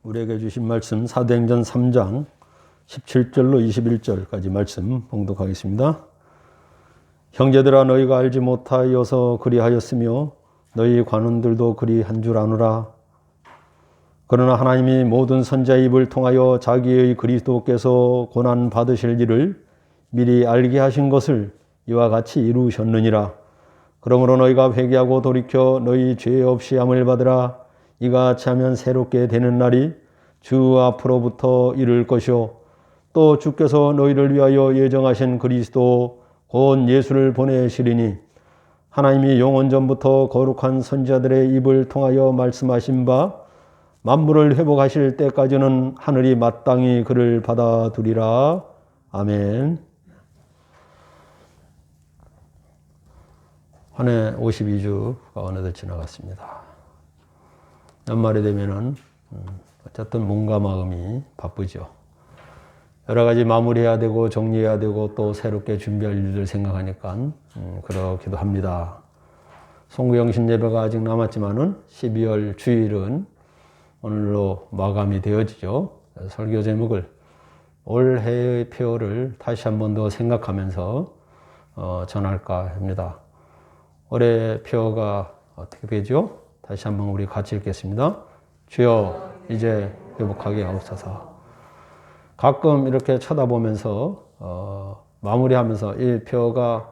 우리에게 주신 말씀 사도행전 3장 17절로 21절까지 말씀 봉독하겠습니다. 형제들아, 너희가 알지 못하여서 그리하였으며 너희 관원들도 그리한 줄 아노라. 그러나 하나님이 모든 선지자의 입을 통하여 자기의 그리스도께서 고난 받으실 일을 미리 알게 하신 것을 이와 같이 이루셨느니라. 그러므로 너희가 회개하고 돌이켜 너희 죄 없이 함을 받으라. 이같이 하면 새롭게 되는 날이 주 앞으로부터 이를 것이요 또 주께서 너희를 위하여 예정하신 그리스도 곧 예수를 보내시리니 하나님이 영원 전부터 거룩한 선지자들의 입을 통하여 말씀하신 바 만물을 회복하실 때까지는 하늘이 마땅히 그를 받아두리라. 아멘. 한 해 52주가 어느덧 지나갔습니다. 연말이 되면은 어쨌든 몸과 마음이 바쁘죠. 여러 가지 마무리해야 되고 정리해야 되고 또 새롭게 준비할 일들 생각하니까 그렇기도 합니다. 송구영신 예배가 아직 남았지만은 12월 주일은 오늘로 마감이 되어지죠. 설교 제목을 올해의 표를 다시 한 번 더 생각하면서 전할까 합니다. 올해의 표가 어떻게 되죠? 다시 한번 우리 같이 읽겠습니다. 주여 이제 회복하게 하옵소서. 가끔 이렇게 쳐다보면서 마무리하면서 이 표가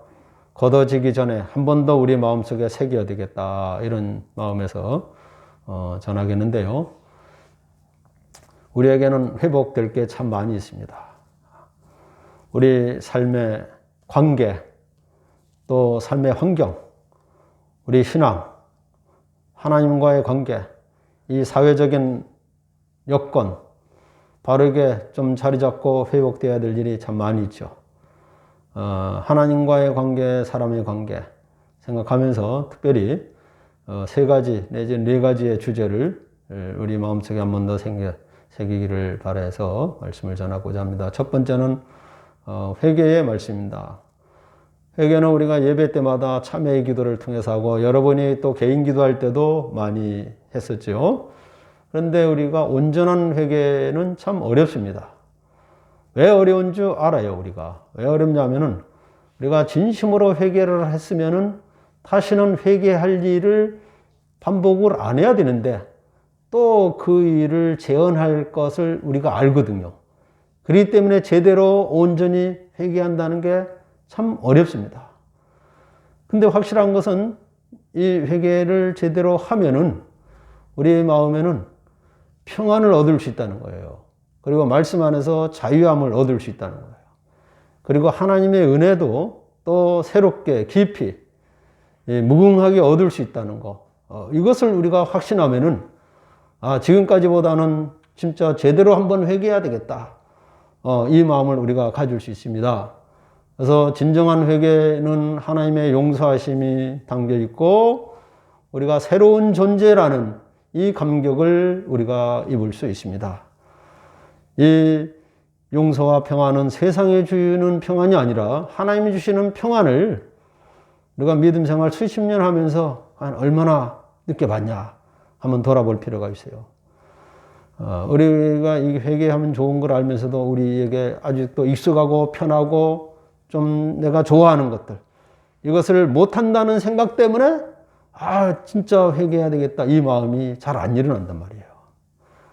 걷어지기 전에 한 번 더 우리 마음속에 새겨야 되겠다 이런 마음에서 전하겠는데요. 우리에게는 회복될 게 참 많이 있습니다. 우리 삶의 관계, 또 삶의 환경, 우리 신앙, 하나님과의 관계, 이 사회적인 여건, 바르게 좀 자리 잡고 회복되어야 될 일이 참 많이 있죠. 하나님과의 관계, 사람의 관계 생각하면서 특별히 세 가지 내지 네 가지의 주제를 우리 마음속에 한 번 더 새기기를 바라서 말씀을 전하고자 합니다. 첫 번째는 회개의 말씀입니다. 회개는 우리가 예배 때마다 참회의 기도를 통해서 하고 여러분이 또 개인 기도할 때도 많이 했었죠. 그런데 우리가 온전한 회개는 참 어렵습니다. 왜 어려운 줄 알아요, 우리가. 왜 어렵냐면은 우리가 진심으로 회개를 했으면은 다시는 회개할 일을 반복을 안 해야 되는데 또 그 일을 재현할 것을 우리가 알거든요. 그렇기 때문에 제대로 온전히 회개한다는 게 참 어렵습니다. 근데 확실한 것은 이 회개를 제대로 하면은 우리의 마음에는 평안을 얻을 수 있다는 거예요. 그리고 말씀 안에서 자유함을 얻을 수 있다는 거예요. 그리고 하나님의 은혜도 또 새롭게 깊이 무궁하게 얻을 수 있다는 거. 이것을 우리가 확신하면은 지금까지보다는 진짜 제대로 한번 회개해야 되겠다. 이 마음을 우리가 가질 수 있습니다. 그래서 진정한 회개는 하나님의 용서하심이 담겨 있고 우리가 새로운 존재라는 이 감격을 우리가 입을 수 있습니다. 이 용서와 평안은 세상에 주는 평안이 아니라 하나님이 주시는 평안을 우리가 믿음 생활 수십 년 하면서 얼마나 느껴봤냐 한번 돌아볼 필요가 있어요. 우리가 이 회개하면 좋은 걸 알면서도 우리에게 아직도 익숙하고 편하고 좀 내가 좋아하는 것들 이것을 못한다는 생각 때문에 진짜 회개해야 되겠다 이 마음이 잘 안 일어난단 말이에요.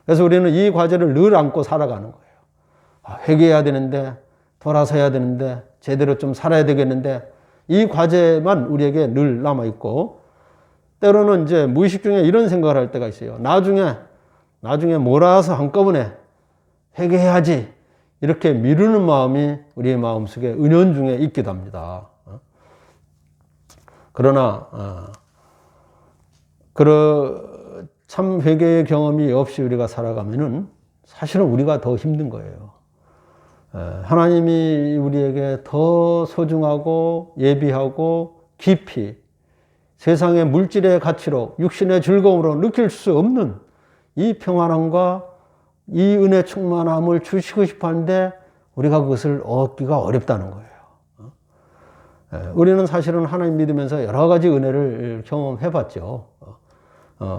그래서 우리는 이 과제를 늘 안고 살아가는 거예요. 회개해야 되는데 돌아서야 되는데 제대로 좀 살아야 되겠는데 이 과제만 우리에게 늘 남아있고 때로는 이제 무의식 중에 이런 생각을 할 때가 있어요. 나중에 몰아서 한꺼번에 회개해야지 이렇게 미루는 마음이 우리의 마음속에 은연중에 있기도 합니다. 그러나 참 회개의 경험이 없이 우리가 살아가면은 사실은 우리가 더 힘든 거예요. 하나님이 우리에게 더 소중하고 예비하고 깊이 세상의 물질의 가치로 육신의 즐거움으로 느낄 수 없는 이 평안함과 이 은혜 충만함을 주시고 싶어 하는데 우리가 그것을 얻기가 어렵다는 거예요. 우리는 사실은 하나님 믿으면서 여러 가지 은혜를 경험해 봤죠.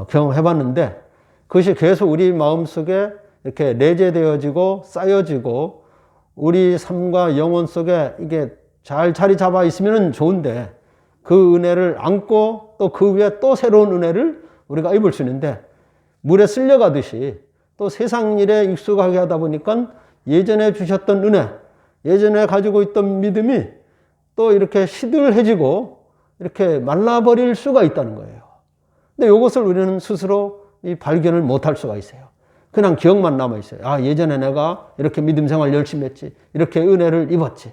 경험해 봤는데 그것이 계속 우리 마음속에 이렇게 내재되어지고 쌓여지고 우리 삶과 영혼 속에 이게 잘 자리 잡아 있으면 좋은데 그 은혜를 안고 또 그 위에 또 새로운 은혜를 우리가 입을 수 있는데 물에 쓸려가듯이 또 세상 일에 익숙하게 하다 보니까 예전에 주셨던 은혜, 예전에 가지고 있던 믿음이 또 이렇게 시들해지고 이렇게 말라버릴 수가 있다는 거예요. 근데 이것을 우리는 스스로 이 발견을 못할 수가 있어요. 그냥 기억만 남아있어요. 아, 예전에 내가 이렇게 믿음 생활 열심히 했지. 이렇게 은혜를 입었지.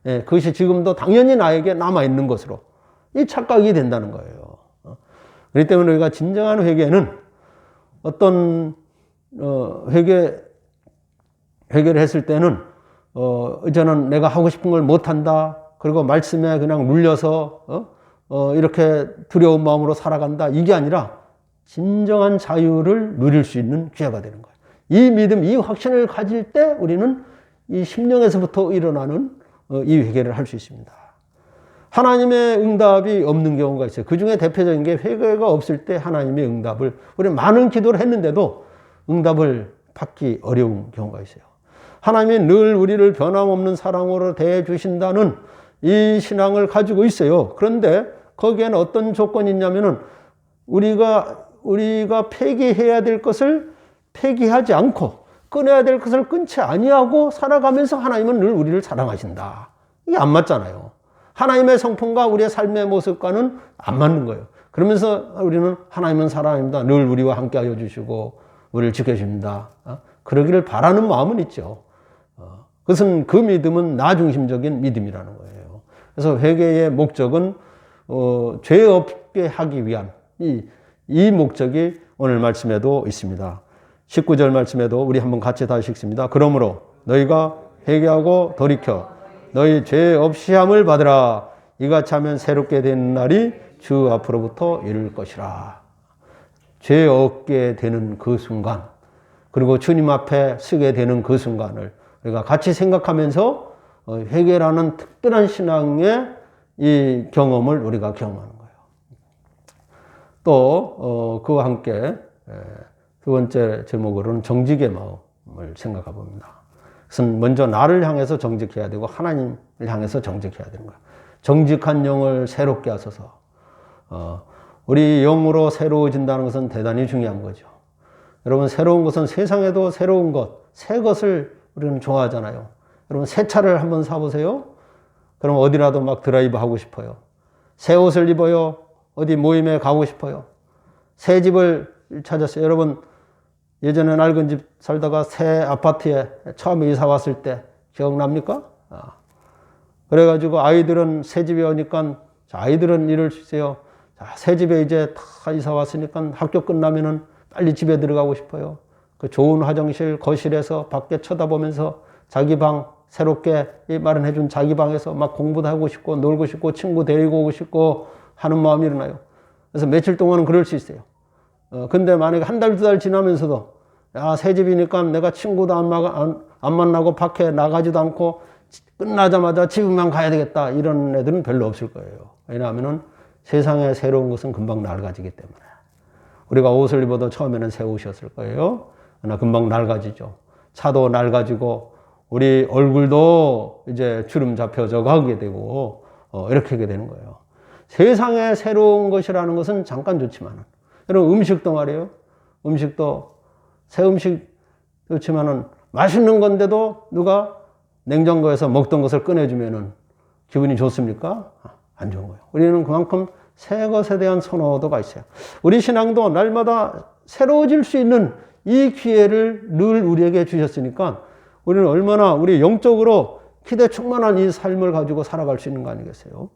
예, 그것이 지금도 당연히 나에게 남아있는 것으로 이 착각이 된다는 거예요. 그렇기 때문에 우리가 진정한 회개는 어떤 회개를 했을 때는 이제는 내가 하고 싶은 걸 못한다. 그리고 말씀에 그냥 눌려서 이렇게 두려운 마음으로 살아간다. 이게 아니라 진정한 자유를 누릴 수 있는 기회가 되는 거예요. 이 믿음, 이 확신을 가질 때 우리는 이 심령에서부터 일어나는 이 회개를 할 수 있습니다. 하나님의 응답이 없는 경우가 있어요. 그 중에 대표적인 게 회개가 없을 때 하나님의 응답을, 우리는 많은 기도를 했는데도 응답을 받기 어려운 경우가 있어요. 하나님이 늘 우리를 변함없는 사랑으로 대해주신다는 이 신앙을 가지고 있어요. 그런데 거기에는 어떤 조건이 있냐면은 우리가 폐기해야 될 것을 폐기하지 않고 끊어야 될 것을 끊지 아니하고 살아가면서 하나님은 늘 우리를 사랑하신다. 이게 안 맞잖아요. 하나님의 성품과 우리의 삶의 모습과는 안 맞는 거예요. 그러면서 우리는 하나님은 사랑입니다. 늘 우리와 함께 하여 주시고 우리를 지켜줍니다. 그러기를 바라는 마음은 있죠. 그것은 그 믿음은 나 중심적인 믿음이라는 거예요. 그래서 회개의 목적은 죄 없게 하기 위한 이 목적이 오늘 말씀에도 있습니다. 19절 말씀에도 우리 한번 같이 다시 읽습니다. 그러므로 너희가 회개하고 돌이켜 너희 죄 없이 함을 받으라. 이같이 하면 새롭게 되는 날이 주 앞으로부터 이를 것이라. 죄 없게 되는 그 순간, 그리고 주님 앞에 서게 되는 그 순간을 우리가 같이 생각하면서 회개라는 특별한 신앙의 이 경험을 우리가 경험하는 거예요. 또 그와 함께 두 번째 제목으로는 정직의 마음을 생각해 봅니다. 그것은 먼저 나를 향해서 정직해야 되고 하나님을 향해서 정직해야 되는 거예요. 정직한 영을 새롭게 하소서. 우리 영으로 새로워진다는 것은 대단히 중요한 거죠. 여러분, 새로운 것은 세상에도 새로운 것, 새 것을 우리는 좋아하잖아요. 여러분, 새 차를 한번 사보세요. 그럼 어디라도 막 드라이브 하고 싶어요. 새 옷을 입어요. 어디 모임에 가고 싶어요. 새 집을 찾았어요. 여러분, 예전에 낡은 집 살다가 새 아파트에 처음에 이사 왔을 때 기억납니까? 그래가지고 아이들은 새 집에 오니까 아이들은 이럴 수 있어요. 새 집에 이제 다 이사 왔으니까 학교 끝나면은 빨리 집에 들어가고 싶어요. 그 좋은 화장실, 거실에서 밖에 쳐다보면서 자기 방 새롭게 마련해준 자기 방에서 막 공부도 하고 싶고 놀고 싶고 친구 데리고 오고 싶고 하는 마음이 일어나요. 그래서 며칠 동안은 그럴 수 있어요. 근데 만약에 한 달, 두 달 지나면서도 새 집이니까 내가 친구도 안 만나고 밖에 나가지도 않고 끝나자마자 집에만 가야 되겠다. 이런 애들은 별로 없을 거예요. 왜냐하면 세상에 새로운 것은 금방 낡아지기 때문에. 우리가 옷을 입어도 처음에는 새 옷이었을 거예요. 그러나 금방 낡아지죠. 차도 낡아지고 우리 얼굴도 이제 주름 잡혀져 가게 되고 이렇게 하게 되는 거예요. 세상에 새로운 것이라는 것은 잠깐 좋지만, 여러분 음식도 말이에요. 음식도 새 음식 좋지만은 맛있는 건데도 누가 냉장고에서 먹던 것을 꺼내주면은 기분이 좋습니까? 안 좋은 거예요. 우리는 그만큼 새 것에 대한 선호도가 있어요. 우리 신앙도 날마다 새로워질 수 있는 이 기회를 늘 우리에게 주셨으니까 우리는 얼마나 우리 영적으로 기대 충만한 이 삶을 가지고 살아갈 수 있는 거 아니겠어요?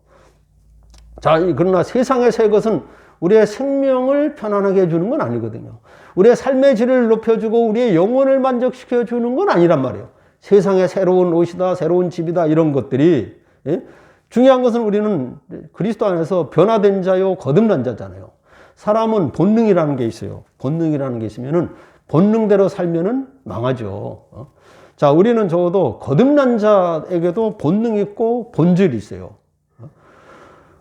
자, 그러나 세상의 새 것은 우리의 생명을 편안하게 해주는 건 아니거든요. 우리의 삶의 질을 높여주고 우리의 영혼을 만족시켜주는 건 아니란 말이에요. 세상에 새로운 옷이다, 새로운 집이다, 이런 것들이. 중요한 것은 우리는 그리스도 안에서 변화된 자요, 거듭난 자잖아요. 사람은 본능이라는 게 있어요. 본능이라는 게 있으면은 본능대로 살면은 망하죠. 자, 우리는 적어도 거듭난 자에게도 본능이 있고 본질이 있어요.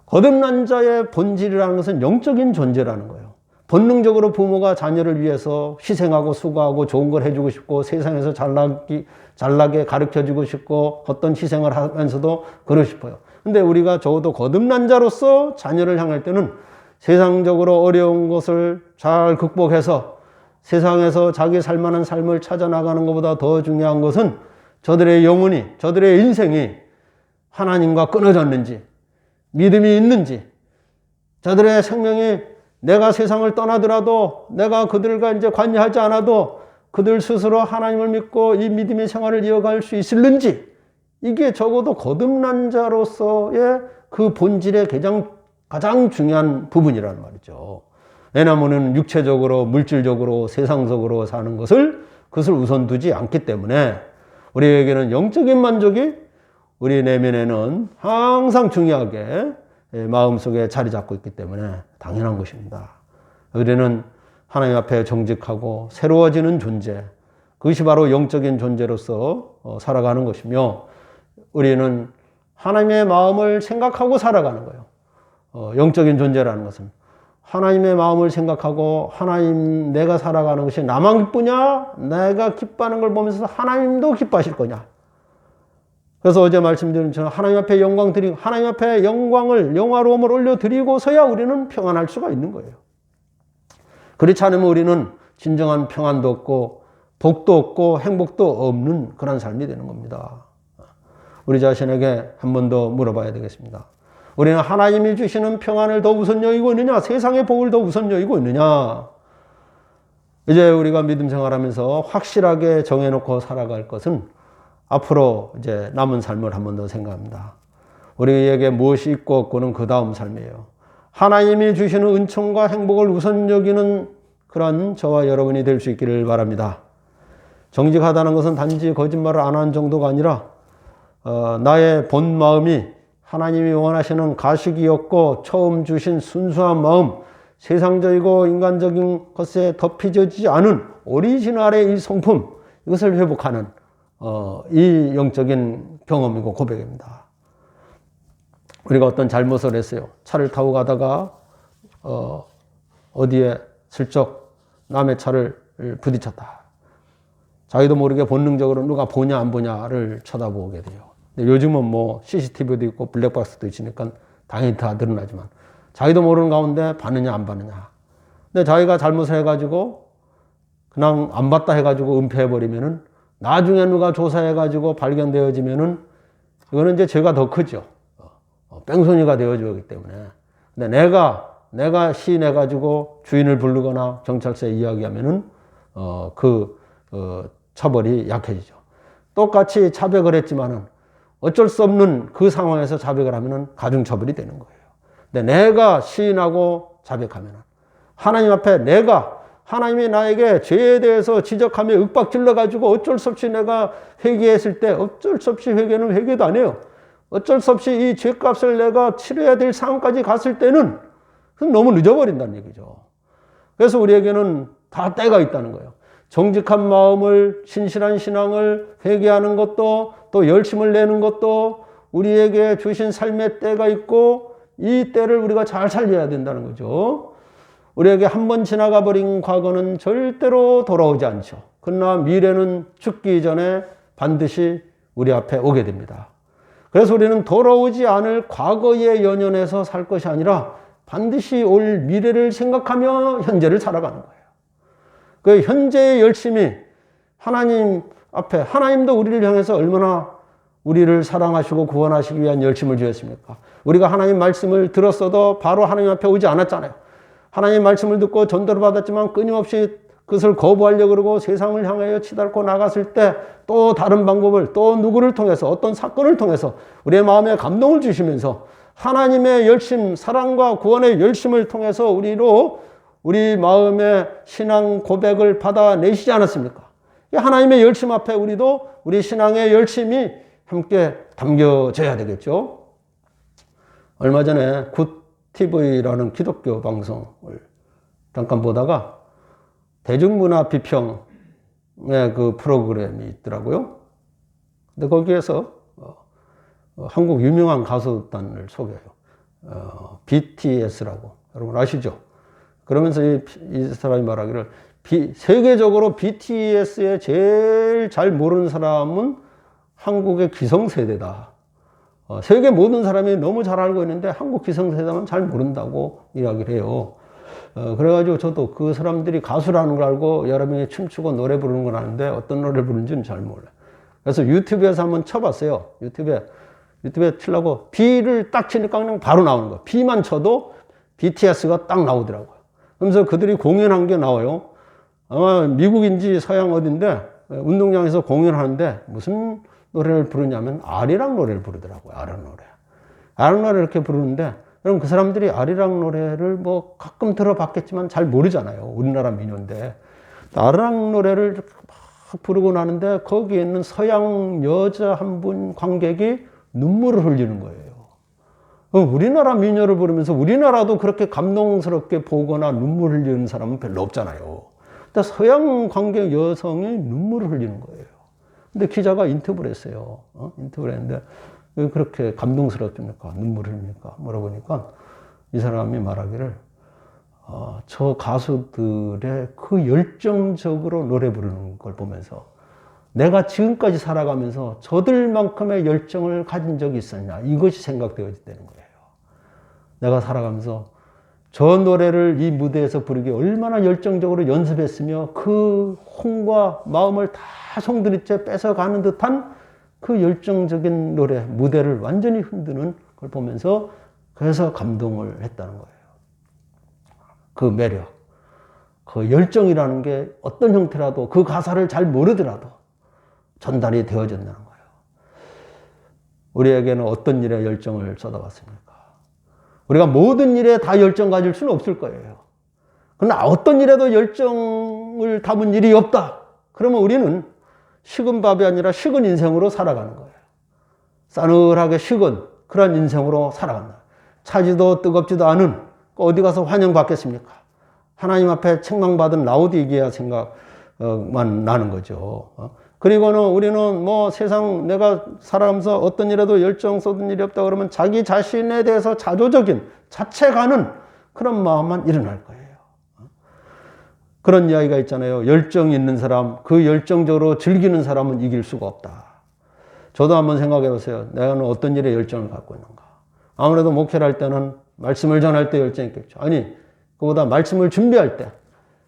거듭난 자의 본질이라는 것은 영적인 존재라는 거예요. 본능적으로 부모가 자녀를 위해서 희생하고 수고하고 좋은 걸 해주고 싶고 세상에서 잘나게 가르쳐주고 싶고 어떤 희생을 하면서도 그러고 싶어요. 근데 우리가 적어도 거듭난 자로서 자녀를 향할 때는 세상적으로 어려운 것을 잘 극복해서 세상에서 자기 살만한 삶을 찾아나가는 것보다 더 중요한 것은 저들의 영혼이, 저들의 인생이 하나님과 끊어졌는지, 믿음이 있는지, 저들의 생명이 내가 세상을 떠나더라도 내가 그들과 이제 관여하지 않아도 그들 스스로 하나님을 믿고 이 믿음의 생활을 이어갈 수 있을는지, 이게 적어도 거듭난 자로서의 그 본질의 가장 중요한 부분이라는 말이죠. 왜냐하면 육체적으로, 물질적으로, 세상적으로 사는 그것을 우선 두지 않기 때문에 우리에게는 영적인 만족이 우리 내면에는 항상 중요하게 마음속에 자리 잡고 있기 때문에 당연한 것입니다. 우리는 하나님 앞에 정직하고 새로워지는 존재, 그것이 바로 영적인 존재로서 살아가는 것이며 우리는 하나님의 마음을 생각하고 살아가는 거예요. 영적인 존재라는 것은 하나님의 마음을 생각하고 하나님 내가 살아가는 것이 나만 기쁘냐? 내가 기뻐하는 걸 보면서 하나님도 기뻐하실 거냐? 그래서 어제 말씀드린 것처럼 하나님 앞에 영광 드리고 하나님 앞에 영광을 영화로움을 올려드리고서야 우리는 평안할 수가 있는 거예요. 그렇지 않으면 우리는 진정한 평안도 없고 복도 없고 행복도 없는 그런 삶이 되는 겁니다. 우리 자신에게 한 번 더 물어봐야 되겠습니다. 우리는 하나님이 주시는 평안을 더 우선 여기고 있느냐? 세상의 복을 더 우선 여기고 있느냐? 이제 우리가 믿음 생활하면서 확실하게 정해놓고 살아갈 것은 앞으로 이제 남은 삶을 한 번 더 생각합니다. 우리에게 무엇이 있고 없고는 그 다음 삶이에요. 하나님이 주시는 은총과 행복을 우선 여기는 그런 저와 여러분이 될 수 있기를 바랍니다. 정직하다는 것은 단지 거짓말을 안 하는 정도가 아니라 나의 본 마음이 하나님이 원하시는 가식이었고 처음 주신 순수한 마음, 세상적이고 인간적인 것에 덮이지 않은 오리지널의 이 성품, 이것을 회복하는 이 영적인 경험이고 고백입니다. 우리가 어떤 잘못을 했어요. 차를 타고 가다가 어디에 슬쩍 남의 차를 부딪혔다. 자기도 모르게 본능적으로 누가 보냐 안 보냐를 쳐다보게 돼요. 근데 요즘은 뭐 CCTV도 있고 블랙박스도 있으니까 당연히 다 드러나지만 자기도 모르는 가운데 봤느냐 안 봤느냐. 근데 자기가 잘못을 해가지고 그냥 안 봤다 해가지고 은폐해버리면은 나중에 누가 조사해가지고 발견되어지면은 이거는 이제 죄가 더 크죠. 뺑소니가 되어주기 때문에. 근데 내가 시인해가지고 주인을 부르거나 경찰서에 이야기하면은 처벌이 약해지죠. 똑같이 자백을 했지만은 어쩔 수 없는 그 상황에서 자백을 하면은 가중처벌이 되는 거예요. 근데 내가 시인하고 자백하면은 하나님 앞에 하나님이 나에게 죄에 대해서 지적하며 윽박질러 가지고 어쩔 수 없이 내가 회개했을 때 어쩔 수 없이 회개는 회개도 안 해요. 어쩔 수 없이 이 죄값을 내가 치러야 될 상황까지 갔을 때는 너무 늦어버린다는 얘기죠. 그래서 우리에게는 다 때가 있다는 거예요. 정직한 마음을, 신실한 신앙을 회개하는 것도 또 열심을 내는 것도 우리에게 주신 삶의 때가 있고 이 때를 우리가 잘 살려야 된다는 거죠. 우리에게 한 번 지나가 버린 과거는 절대로 돌아오지 않죠. 그러나 미래는 죽기 전에 반드시 우리 앞에 오게 됩니다. 그래서 우리는 돌아오지 않을 과거에 연연해서 살 것이 아니라 반드시 올 미래를 생각하며 현재를 살아가는 거예요. 그 현재의 열심이 하나님 앞에, 하나님도 우리를 향해서 얼마나 우리를 사랑하시고 구원하시기 위한 열심을 주셨습니까? 우리가 하나님 말씀을 들었어도 바로 하나님 앞에 오지 않았잖아요. 하나님 말씀을 듣고 전도를 받았지만 끊임없이 그것을 거부하려고 그러고 세상을 향하여 치닫고 나갔을 때 또 다른 방법을 또 누구를 통해서 어떤 사건을 통해서 우리의 마음에 감동을 주시면서 하나님의 열심, 사랑과 구원의 열심을 통해서 우리 마음의 신앙 고백을 받아내시지 않았습니까? 하나님의 열심 앞에 우리도 우리 신앙의 열심이 함께 담겨져야 되겠죠. 얼마 전에 굿TV라는 기독교 방송을 잠깐 보다가 대중문화 비평의 그 프로그램이 있더라고요. 근데 거기에서 한국 유명한 가수단을 소개해요. BTS라고 여러분 아시죠? 그러면서 이 사람이 말하기를 세계적으로 BTS에 제일 잘 모르는 사람은 한국의 기성세대다. 세계 모든 사람이 너무 잘 알고 있는데 한국 기성세대만 잘 모른다고 이야기를 해요. 그래가지고 저도 그 사람들이 가수라는 걸 알고 여러 명이 춤추고 노래 부르는 건 아는데 어떤 노래를 부르는지는 잘 몰라요. 그래서 유튜브에서 한번 쳐봤어요. 유튜브에 치려고 B를 딱 치니까 그냥 바로 나오는 거예요. B만 쳐도 BTS가 딱 나오더라고요. 그러면서 그들이 공연한 게 나와요. 아마 미국인지 서양 어딘데 운동장에서 공연하는데 무슨 노래를 부르냐면 아리랑 노래를 부르더라고요. 아리랑 노래. 아리랑 노래를 이렇게 부르는데 그럼 그 사람들이 아리랑 노래를 뭐 가끔 들어봤겠지만 잘 모르잖아요. 우리나라 민요인데. 아리랑 노래를 이렇게 막 부르고 나는데 거기에 있는 서양 여자 한 분 관객이 눈물을 흘리는 거예요. 우리나라 민요를 부르면서 우리나라도 그렇게 감동스럽게 보거나 눈물 흘리는 사람은 별로 없잖아요. 근데 서양 관객 여성이 눈물을 흘리는 거예요. 근데 기자가 인터뷰를 했어요. 인터뷰를 했는데 왜 그렇게 감동스럽습니까? 눈물을 흘립니까? 물어보니까 이 사람이 말하기를 저 가수들의 그 열정적으로 노래 부르는 걸 보면서 내가 지금까지 살아가면서 저들만큼의 열정을 가진 적이 있었냐, 이것이 생각되어지는 거예요. 내가 살아가면서 저 노래를 이 무대에서 부르기 얼마나 열정적으로 연습했으며 그 혼과 마음을 다 송두리째 뺏어가는 듯한 그 열정적인 노래, 무대를 완전히 흔드는 걸 보면서 그래서 감동을 했다는 거예요. 그 매력, 그 열정이라는 게 어떤 형태라도 그 가사를 잘 모르더라도 전달이 되어진다는 거예요. 우리에게는 어떤 일에 열정을 쏟아봤습니까? 우리가 모든 일에 다 열정 가질 수는 없을 거예요. 그러나 어떤 일에도 열정을 담은 일이 없다. 그러면 우리는 식은 밥이 아니라 식은 인생으로 살아가는 거예요. 싸늘하게 식은 그런 인생으로 살아간다. 차지도 뜨겁지도 않은 어디 가서 환영받겠습니까? 하나님 앞에 책망받은 라오디게아 생각만 나는 거죠. 그리고는 우리는 뭐 세상 내가 살아가면서 어떤 일에도 열정 쏟은 일이 없다 그러면 자기 자신에 대해서 자조적인 자책하는 그런 마음만 일어날 거예요. 그런 이야기가 있잖아요. 열정 있는 사람, 그 열정적으로 즐기는 사람은 이길 수가 없다. 저도 한번 생각해 보세요. 내가 어떤 일에 열정을 갖고 있는가. 아무래도 목회를 할 때는 말씀을 전할 때 열정이 있겠죠. 아니, 그보다 말씀을 준비할 때,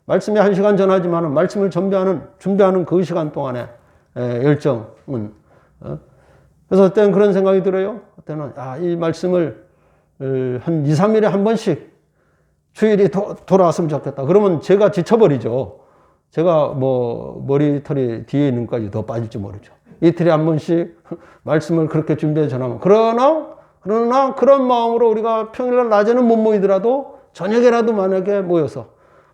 말씀이 1시간 전하지만 말씀을 준비하는 그 시간 동안에 열정은. 그래서 어때는 그런 생각이 들어요. 어때는 이 말씀을 한 2, 3일에 한 번씩 주일이 돌아왔으면 좋겠다. 그러면 제가 지쳐버리죠. 제가 뭐 머리털이 뒤에 있는 것까지 더 빠질지 모르죠. 이틀에 한 번씩 말씀을 그렇게 준비해 전하면 그러나 그런 마음으로 우리가 평일날 낮에는 못 모이더라도 저녁에라도 만약에 모여서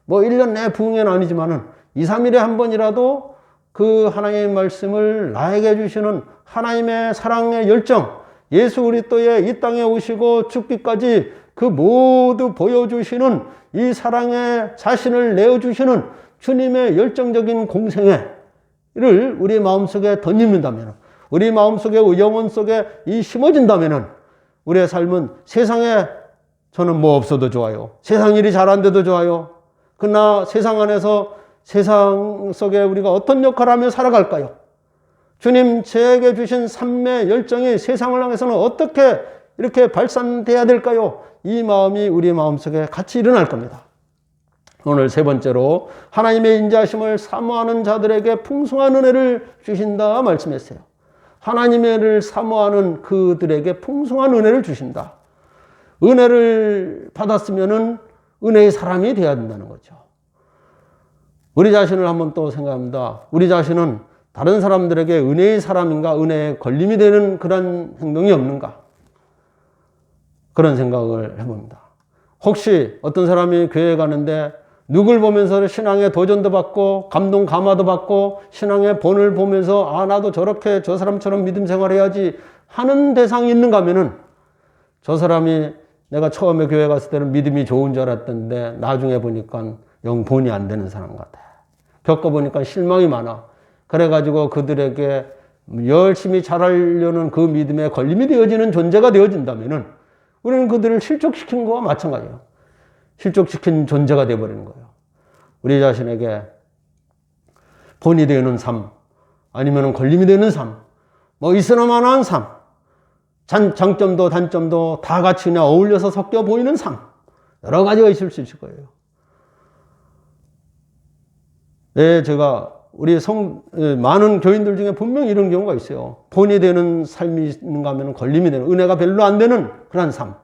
뭐 1년 내 부흥회는 아니지만은 2, 3일에 한 번이라도 그 하나님의 말씀을 나에게 주시는 하나님의 사랑의 열정, 예수 그리스도의 이 땅에 오시고 죽기까지 그 모두 보여주시는 이 사랑의 자신을 내어주시는 주님의 열정적인 공생애를 우리 마음속에 덧입는다면, 우리 마음속에 영혼 속에 이 심어진다면 우리의 삶은 세상에 저는 뭐 없어도 좋아요. 세상 일이 잘 안 돼도 좋아요. 그러나 세상 안에서 세상 속에 우리가 어떤 역할을 하며 살아갈까요? 주님 제게 주신 삶의 열정이 세상을 향해서는 어떻게 이렇게 발산돼야 될까요? 이 마음이 우리 마음속에 같이 일어날 겁니다. 오늘 세 번째로 하나님의 인자하심을 사모하는 자들에게 풍성한 은혜를 주신다 말씀했어요. 하나님의 은혜를 사모하는 그들에게 풍성한 은혜를 주신다. 은혜를 받았으면은 은혜의 사람이 되어야 된다는 거죠. 우리 자신을 한번 또 생각합니다. 우리 자신은 다른 사람들에게 은혜의 사람인가, 은혜에 걸림이 되는 그런 행동이 없는가? 그런 생각을 해봅니다. 혹시 어떤 사람이 교회에 가는데 누굴 보면서 신앙의 도전도 받고 감동 감화도 받고 신앙의 본을 보면서 나도 저렇게 저 사람처럼 믿음 생활해야지 하는 대상이 있는가 하면은 저 사람이 내가 처음에 교회 갔을 때는 믿음이 좋은 줄 알았던데 나중에 보니까 영 본이 안 되는 사람 같아. 겪어보니까 실망이 많아. 그래가지고 그들에게 열심히 잘하려는 그 믿음에 걸림이 되어지는 존재가 되어진다면은 우리는 그들을 실족시킨 거와 마찬가지예요. 실족시킨 존재가 되어버리는 거예요. 우리 자신에게 본이 되는 삶, 아니면 걸림이 되는 삶, 뭐 있으나마나한 삶, 장점도 단점도 다 같이 그냥 어울려서 섞여 보이는 삶, 여러 가지가 있을 수 있을 거예요. 제가 우리 많은 교인들 중에 분명히 이런 경우가 있어요. 본이 되는 삶이 있는가 하면 걸림이 되는, 은혜가 별로 안 되는 그런 삶.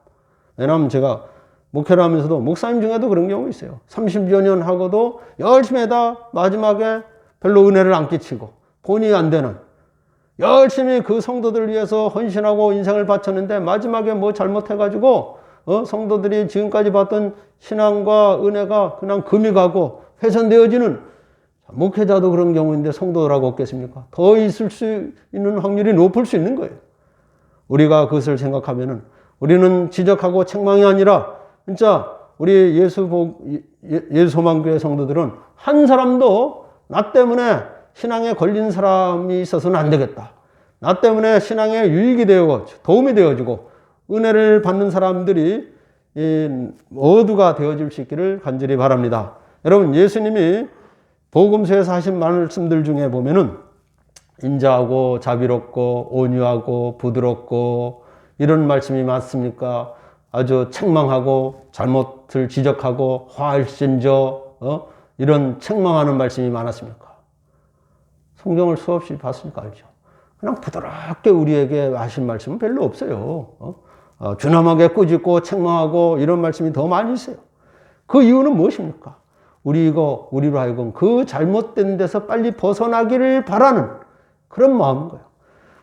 왜냐하면 제가 목회를 하면서도 목사님 중에도 그런 경우가 있어요. 30여 년 하고도 열심히 하다 마지막에 별로 은혜를 안 끼치고 본이 안 되는, 열심히 그 성도들을 위해서 헌신하고 인생을 바쳤는데 마지막에 뭐 잘못해가지고 성도들이 지금까지 봤던 신앙과 은혜가 그냥 금이 가고 훼손되어지는, 목회자도 그런 경우인데 성도들하고 없겠습니까? 더 있을 수 있는 확률이 높을 수 있는 거예요. 우리가 그것을 생각하면은 우리는 지적하고 책망이 아니라 진짜 우리 예수소망교회 성도들은 한 사람도 나 때문에 신앙에 걸린 사람이 있어서는 안 되겠다. 나 때문에 신앙에 유익이 되고 도움이 되어지고 은혜를 받는 사람들이 모두가 되어질 수 있기를 간절히 바랍니다. 여러분, 예수님이 복음서에서 하신 말씀들 중에 보면은 인자하고 자비롭고 온유하고 부드럽고 이런 말씀이 많습니까? 아주 책망하고 잘못을 지적하고 화할진저 이런 책망하는 말씀이 많았습니까? 성경을 수없이 봤으니까 알죠. 그냥 부드럽게 우리에게 하신 말씀은 별로 없어요. 준엄하게 꾸짖고 책망하고 이런 말씀이 더 많이 있어요. 그 이유는 무엇입니까? 우리로 하여금 그 잘못된 데서 빨리 벗어나기를 바라는 그런 마음인 거예요.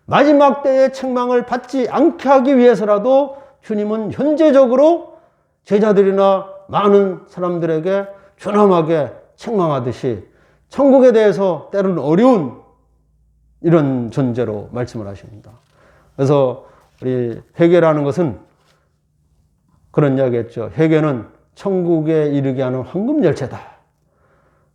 마지막 때의 책망을 받지 않게 하기 위해서라도 주님은 현재적으로 제자들이나 많은 사람들에게 준엄하게 책망하듯이 천국에 대해서 때로는 어려운 이런 존재로 말씀을 하십니다. 그래서 우리 회개라는 것은 그런 이야기 했죠. 회개는 천국에 이르게 하는 황금 열쇠다.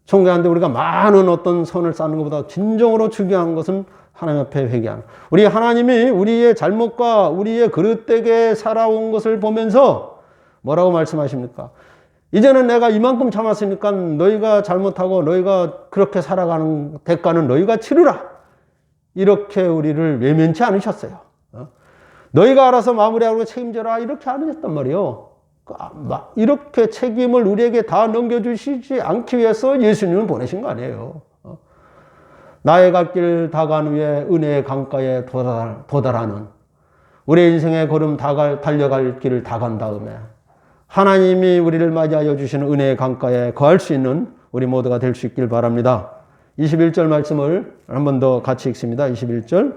천국에 가는데 우리가 많은 어떤 선을 쌓는 것보다 진정으로 중요한 것은 하나님 앞에 회개하는. 우리 하나님이 우리의 잘못과 우리의 그릇되게 살아온 것을 보면서 뭐라고 말씀하십니까? 이제는 내가 이만큼 참았으니까 너희가 잘못하고 너희가 그렇게 살아가는 대가는 너희가 치르라. 이렇게 우리를 외면치 않으셨어요. 너희가 알아서 마무리하고 책임져라. 이렇게 안 하셨단 말이에요. 이렇게 책임을 우리에게 다 넘겨주시지 않기 위해서 예수님을 보내신 거 아니에요. 나의 갈 길 다 간 후에 은혜의 강가에 도달하는 우리의 인생의 걸음 달려갈 길을 다 간 다음에 하나님이 우리를 맞이하여 주시는 은혜의 강가에 거할 수 있는 우리 모두가 될 수 있길 바랍니다. 21절 말씀을 한 번 더 같이 읽습니다. 21절.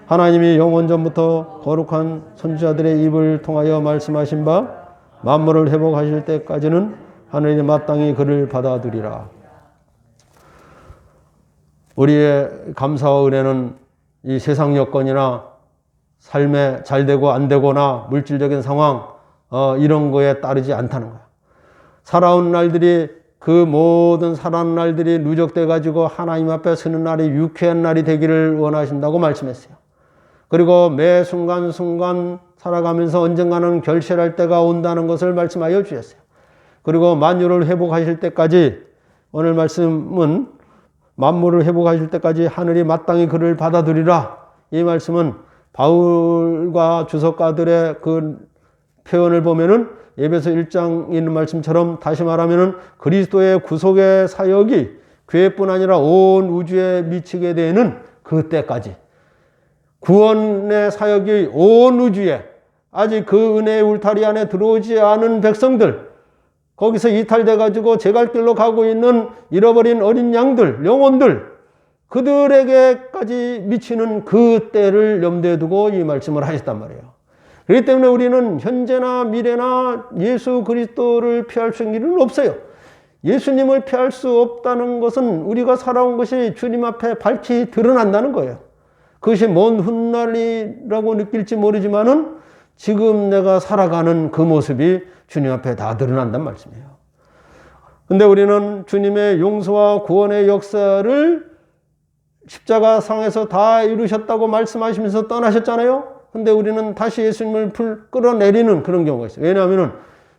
하나님이 영원전부터 거룩한 선지자들의 입을 통하여 말씀하신 바 만물을 회복하실 때까지는 하늘이 마땅히 그를 받아들이라. 우리의 감사와 은혜는 이 세상 여건이나 삶에 잘 되고 안 되거나 물질적인 상황 이런 거에 따르지 않다는 거야. 살아온 날들이 그 모든 살아온 날들이 누적돼 가지고 하나님 앞에 서는 날이 유쾌한 날이 되기를 원하신다고 말씀했어요. 그리고 매 순간순간 살아가면서 언젠가는 결실할 때가 온다는 것을 말씀하여 주셨어요. 그리고 만유를 회복하실 때까지, 오늘 말씀은 만물을 회복하실 때까지 하늘이 마땅히 그를 받아들이라. 이 말씀은 바울과 주석가들의 그 표현을 보면은 에베소 1장에 있는 말씀처럼 다시 말하면은 그리스도의 구속의 사역이 교회뿐 아니라 온 우주에 미치게 되는 그때까지, 구원의 사역이 온 우주에 아직 그 은혜의 울타리 안에 들어오지 않은 백성들, 거기서 이탈돼 가지고 제 갈 길로 가고 있는 잃어버린 어린 양들, 영혼들, 그들에게까지 미치는 그 때를 염두에 두고 이 말씀을 하셨단 말이에요. 그렇기 때문에 우리는 현재나 미래나 예수 그리스도를 피할 수 있는 일은 없어요. 예수님을 피할 수 없다는 것은 우리가 살아온 것이 주님 앞에 밝히 드러난다는 거예요. 그것이 뭔 훗날이라고 느낄지 모르지만은 지금 내가 살아가는 그 모습이 주님 앞에 다 드러난단 말씀이에요. 근데 우리는 주님의 용서와 구원의 역사를 십자가상에서 다 이루셨다고 말씀하시면서 떠나셨잖아요. 근데 우리는 다시 예수님을 끌어내리는 그런 경우가 있어요. 왜냐하면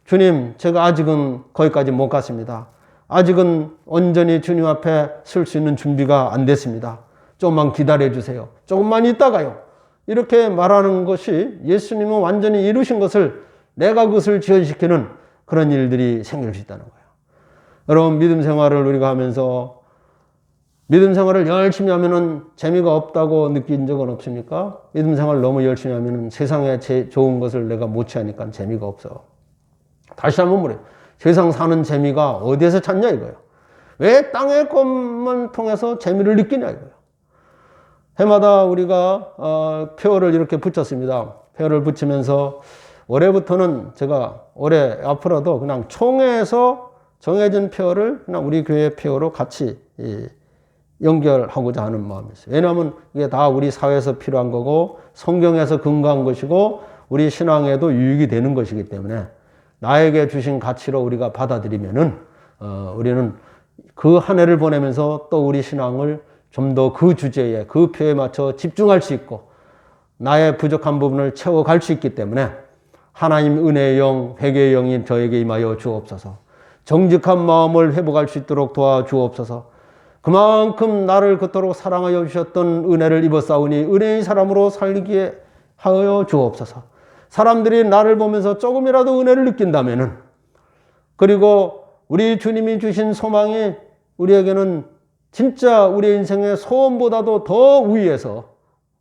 주님, 제가 아직은 거기까지 못 갔습니다. 아직은 온전히 주님 앞에 설 수 있는 준비가 안 됐습니다. 조금만 기다려 주세요. 조금만 있다가요. 이렇게 말하는 것이 예수님은 완전히 이루신 것을 내가 그것을 지연시키는 그런 일들이 생길 수 있다는 거예요. 여러분, 믿음 생활을 우리가 하면서 믿음 생활을 열심히 하면은 재미가 없다고 느낀 적은 없습니까? 믿음 생활을 너무 열심히 하면은 세상에 좋은 것을 내가 못 취하니까 재미가 없어. 다시 한번 물어요. 세상 사는 재미가 어디에서 찾냐 이거예요. 왜 땅의 것만 통해서 재미를 느끼냐 이거예요. 해마다 우리가 표어를 이렇게 붙였습니다. 표어를 붙이면서 올해부터는 제가 올해 앞으로도 그냥 총회에서 정해진 표어를 그냥 우리 교회 표어로 같이 연결하고자 하는 마음이 있어요. 왜냐하면 이게 다 우리 사회에서 필요한 거고 성경에서 근거한 것이고 우리 신앙에도 유익이 되는 것이기 때문에 나에게 주신 가치로 우리가 받아들이면은 우리는 그 한 해를 보내면서 또 우리 신앙을 좀 더 그 주제에 그 표에 맞춰 집중할 수 있고 나의 부족한 부분을 채워갈 수 있기 때문에 하나님 은혜의 영, 회개의 영이 저에게 임하여 주옵소서. 정직한 마음을 회복할 수 있도록 도와주옵소서. 그만큼 나를 그토록 사랑하여 주셨던 은혜를 입었사오니 은혜의 사람으로 살기에 하여 주옵소서. 사람들이 나를 보면서 조금이라도 은혜를 느낀다면은, 그리고 우리 주님이 주신 소망이 우리에게는 진짜 우리 인생의 소원보다도 더 위에서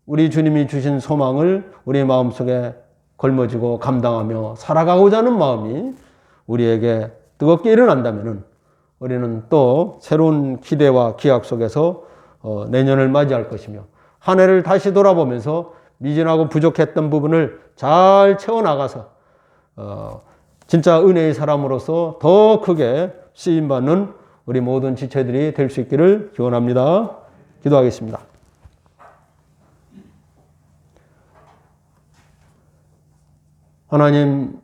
우리 주님이 주신 소망을 우리 마음속에 걸머지고 감당하며 살아가고자 하는 마음이 우리에게 뜨겁게 일어난다면은 우리는 또 새로운 기대와 기약 속에서 내년을 맞이할 것이며 한 해를 다시 돌아보면서 미진하고 부족했던 부분을 잘 채워나가서 진짜 은혜의 사람으로서 더 크게 쓰임받는 우리 모든 지체들이 될 수 있기를 기원합니다. 기도하겠습니다. 하나님,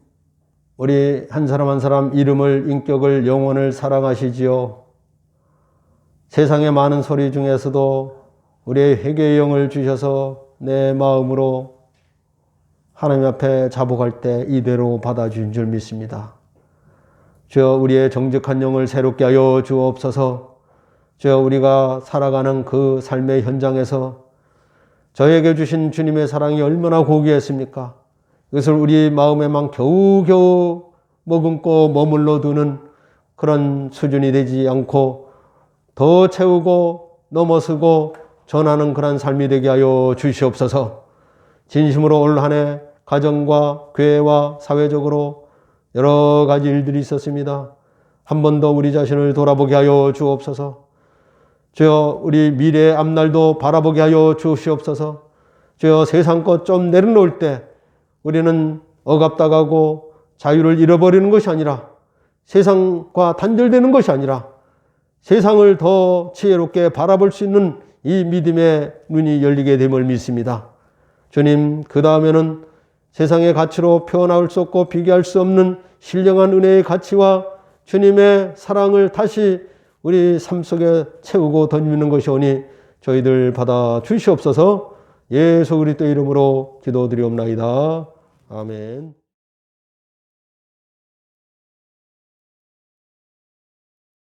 우리 한 사람 한 사람 이름을, 인격을, 영혼을 사랑하시지요. 세상의 많은 소리 중에서도 우리의 회개의 영을 주셔서 내 마음으로 하나님 앞에 자복할 때 이대로 받아주신 줄 믿습니다. 주여, 우리의 정직한 영을 새롭게 하여 주옵소서. 주여, 우리가 살아가는 그 삶의 현장에서 저에게 주신 주님의 사랑이 얼마나 고귀했습니까? 그것을 우리 마음에만 겨우겨우 머금고 머물러 두는 그런 수준이 되지 않고 더 채우고 넘어서고 전하는 그런 삶이 되게 하여 주시옵소서. 진심으로 올 한 해 가정과 교회와 사회적으로 여러 가지 일들이 있었습니다. 한 번 더 우리 자신을 돌아보게 하여 주옵소서. 주여, 우리 미래의 앞날도 바라보게 하여 주시옵소서. 주여, 세상 것 좀 내려놓을 때 우리는 억압당하고 자유를 잃어버리는 것이 아니라 세상과 단절되는 것이 아니라 세상을 더 지혜롭게 바라볼 수 있는 이 믿음의 눈이 열리게 됨을 믿습니다. 주님, 그 다음에는 세상의 가치로 표현할 수 없고 비교할 수 없는 신령한 은혜의 가치와 주님의 사랑을 다시 우리 삶 속에 채우고 던지는 것이 오니 저희들 받아 주시옵소서. 예수 그리스도 이름으로 기도드리옵나이다. 아멘.